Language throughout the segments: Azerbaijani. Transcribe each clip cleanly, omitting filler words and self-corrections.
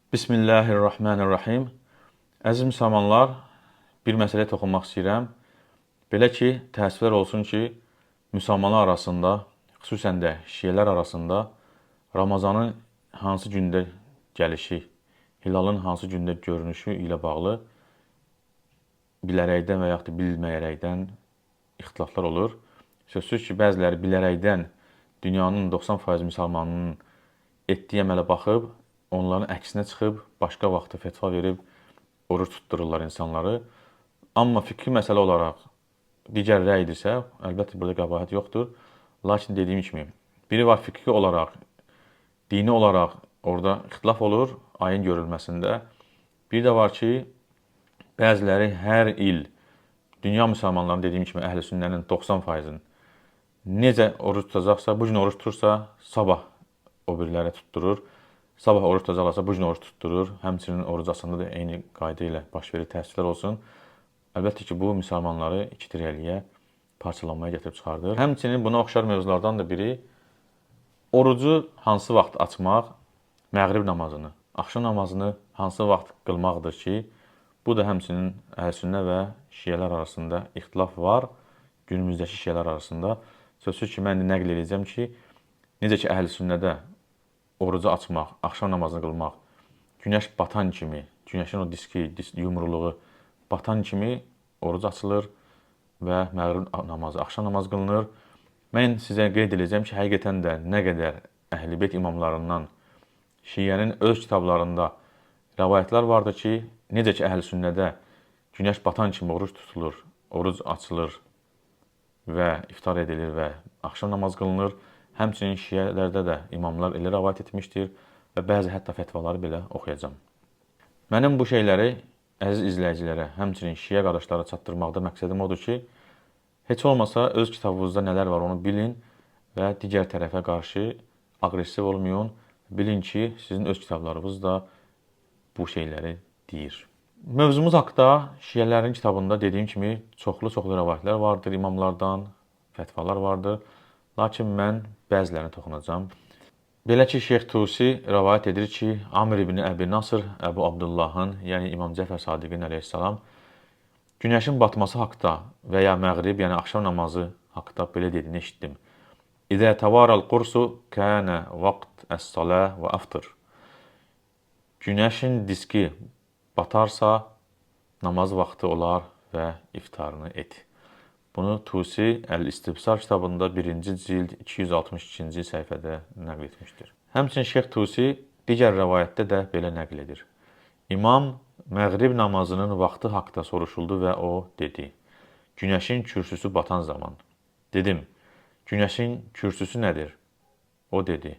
Bismillahirrahmanirrahim. Əziz müsəlmanlar, bir məsələyə toxunmaq istəyirəm. Belə ki, təəssüflər olsun ki, müsəlmanlar arasında, xüsusən də şiələr arasında Ramazanın hansı gündə gəlişi, hilalın hansı gündə görünüşü ilə bağlı bilərəkdən və yaxud da bilməyərəkdən ixtilaflar olur. Sözsüz ki, bəziləri bilərəkdən dünyanın 90% müsəlmanının etdiyi əmələ baxıb, onların əksinə çıxıb, başqa vaxtda fetva verib, oruç tutdururlar insanları. Amma fikri məsələ olaraq digər rəydirsə, əlbəttə burada qəbahət yoxdur. Lakin dediyim kimi, biri var fikri olaraq, dini olaraq orada ixtilaf olur ayın görülməsində. Bir də var ki, bəziləri hər il dünya müsəlmanlarının dediyim kimi əhl-i-sünnənin 90%-nin necə oruç tutacaqsa, bu gün oruç tutursa, sabah o biriləri tutturur. Sabah oruç tutacaqlarsa, bu gün oruç tutturur. Həmçinin oruc açanda da eyni qayda ilə baş verir, təəssüflər olsun. Əlbəttə ki, bu müsəlmanları iki tirəliyə parçalanmaya gətirib çıxardır. Həmçinin buna oxşar mövzulardan da biri orucu hansı vaxt açmaq, məğrib namazını, axşam namazını hansı vaxt qılmaqdır ki, bu da həmçinin əhl-i-sünnə və şiələr arasında ixtilaf var. Günümüzdəki şiələr arasında. Sözsüz ki, mən nəql edəcəm ki, necə ki, əhl-i-sünnədə orucu açmaq, axşam namazını qılmaq, günəş batan kimi, günəşin o diski, yumruluğu batan kimi oruc açılır və məğrib namazı, axşam namazı qılınır. Mən sizə qeyd edəcəm ki, həqiqətən də nə qədər əhl-i-beyt imamlarından şiənin öz kitablarında rəvayətlər vardır ki, necə ki, əhl-i-sünnədə günəş batan kimi oruc tutulur, oruc açılır və iftar edilir və axşam namazı qılınır. Həmçinin şiələrdə də imamlar elə rəvayət etmişdir və bəzi hətta fətvaları belə oxuyacam. Mənim bu şeyləri əziz izləyicilərə, həmçinin şiə qardaşlara çatdırmaqda məqsədim odur ki, heç olmasa öz kitabınızda nələr var onu bilin və digər tərəfə qarşı aqressiv olmayın. Bilin ki, sizin öz kitablarınız da bu şeyləri deyir. Mövzumuz haqda şiələrin kitabında dediyim kimi çoxlu rəvayətlər vardır imamlardan, fətvalar vardır. Lakin mən bəzilərinə toxunacam. Belə ki, Şeyx Tusi rəvayət edir ki, Amr ibn Əbi Nasr, Əbu Abdullahın, yəni İmam Cəfər Sadiqin əleyhissalam, günəşin batması haqda və ya məğrib, yəni axşam namazı haqda belə dediyini eşitdim. İzə təvaral qursu kənə vaqt əs-salə və aftir. Günəşin diski batarsa, namaz vaxtı olar və iftarını et. Bunu Tusi Əl-İstibsar kitabında 1-ci cild 262-ci səhifədə nəql etmişdir. Həmçinin Şeyx Tusi digər rəvayətdə də belə nəql edir. İmam məğrib namazının vaxtı haqda soruşuldu və o dedi, günəşin kürsüsü batan zaman. Dedim, günəşin kürsüsü nədir? O dedi,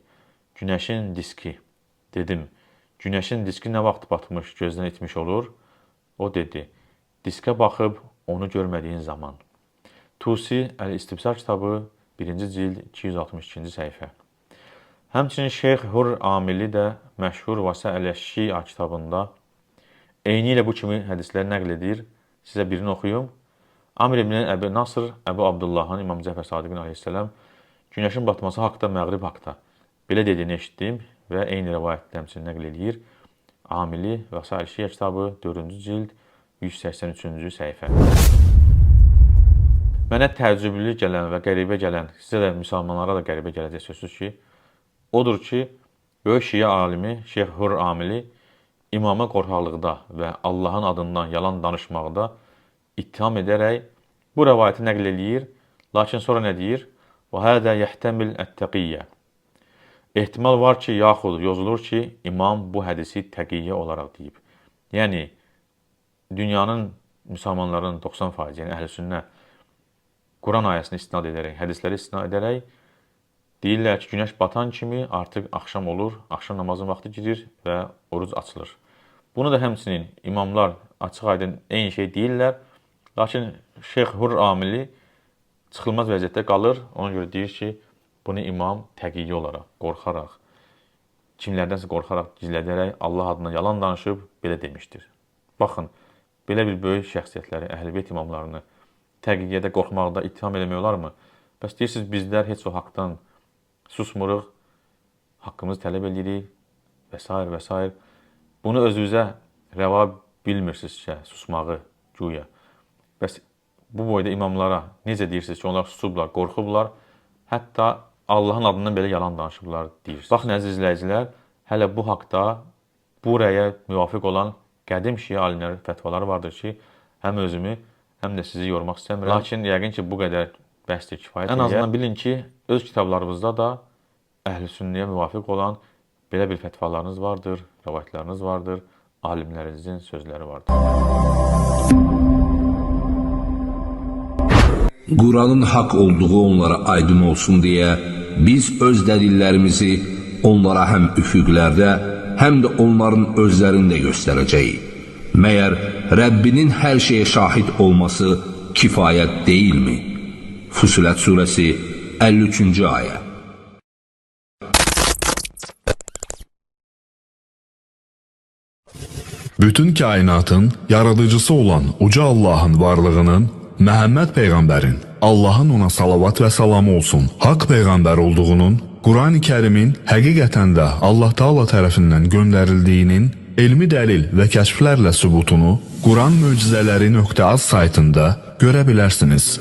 günəşin diski. Dedim, günəşin diski nə vaxt batmış, gözdən itmiş olur? O dedi, diskə baxıb onu görmədiyin zaman. Tusi Əl-İstibsar kitabı 1-ci cild 262-ci səhifə. Həmçinin Şeyx Hur Amili də məşhur Vəsə'əl-Şia kitabında eyni ilə bu kimi hədisləri nəql edir. Sizə birini oxuyum. Amr ibn Əbi Nasr, Əbu Abdullahın, İmam Cəfər Sadiqin aleyhissalam günəşin batması haqda, məğrib haqda belə dediyini eşitdim və eyni rəvayətdə həmçinin nəql edir. Amili Vəsə'əl-Şia kitabı 4-cü cild 183-cü səhifə. Mənə təəccüblü gələn və qəribə gələn, sizə də müsəlmanlara da qəribə gələcək sözsüz ki, odur ki, böyük şiə alimi Şeyx Hur Amili imama qorxaqlıqda və Allahın adından yalan danışmaqda ittiham edərək bu rəvayəti nəql eləyir, lakin sonra nə deyir? Və hədə yəhtemil ət-təqiyyə. Ehtimal var ki, yaxud yazılır ki, imam bu hədisi təqiyyə olaraq deyib. Yəni, dünyanın müsəlmanların 90%, yəni əhl-i-sünnə Quran ayəsini istinad edərək, hədisləri istinad edərək deyirlər ki, günəş batan kimi artıq axşam olur, axşam namazın vaxtı girir və oruc açılır. Bunu da həmçinin imamlar açıq-aydın eyni şey deyirlər. Lakin Şeyx Hur Amili çıxılmaz vəziyyətdə qalır. Ona görə deyir ki, bunu imam təqiyyə olaraq, qorxaraq, kimlərdənsə qorxaraq, gizlədərək, Allah adına yalan danışıb belə demişdir. Baxın, belə bir böyük şəxsiyyətləri, əhl-i-beyt imamlarını təqiyyədə qorxmaqda ittiham eləmək olarmı? Bəs deyirsiniz, bizlər heç o haqdan susmuruq, haqqımızı tələb edirik və s. və s. Bunu özünüzə rəva bilmirsinizsə, susmağı güya. Bəs bu boyda imamlara necə deyirsiniz ki, onlar susublar, qorxublar, hətta Allahın adından belə yalan danışıblar deyirsiniz. Baxın, əziz izləyicilər, hələ bu haqda bu rəyə müvafiq olan qədim şiə alimləri fətvaları vardır ki, həm özümü, həm də sizi yormaq istəmirəm. Lakin yəqin ki, bu qədər bəsdir, kifayət. Ən azından bilin ki, öz kitablarımızda da əhl-i-sünnəyə müvafiq olan belə bir fətvalarınız vardır, rəvayətləriniz vardır, alimlərinizin sözləri vardır. Quranın haqq olduğu onlara aydın olsun deyə biz öz dəlillərimizi onlara həm üfüqlərdə, həm də onların özlərində göstərəcəyik. Məyər Rəbbinin hər şeyə şahid olması kifayət deyilmi? Fusilət surəsi 53-cü ayə. Bütün kainatın yaradıcısı olan Uca Allahın varlığının, Məhəmməd Peyğəmbərin, Allahın ona salavat və salamı olsun, haqq Peyğəmbər olduğunun, Quran-ı Kərimin həqiqətən də Allah Taala tərəfindən göndərildiyinin elmi dəlil və kəşflərlə sübutunu Quran Möcüzələri.az saytında görə bilərsiniz.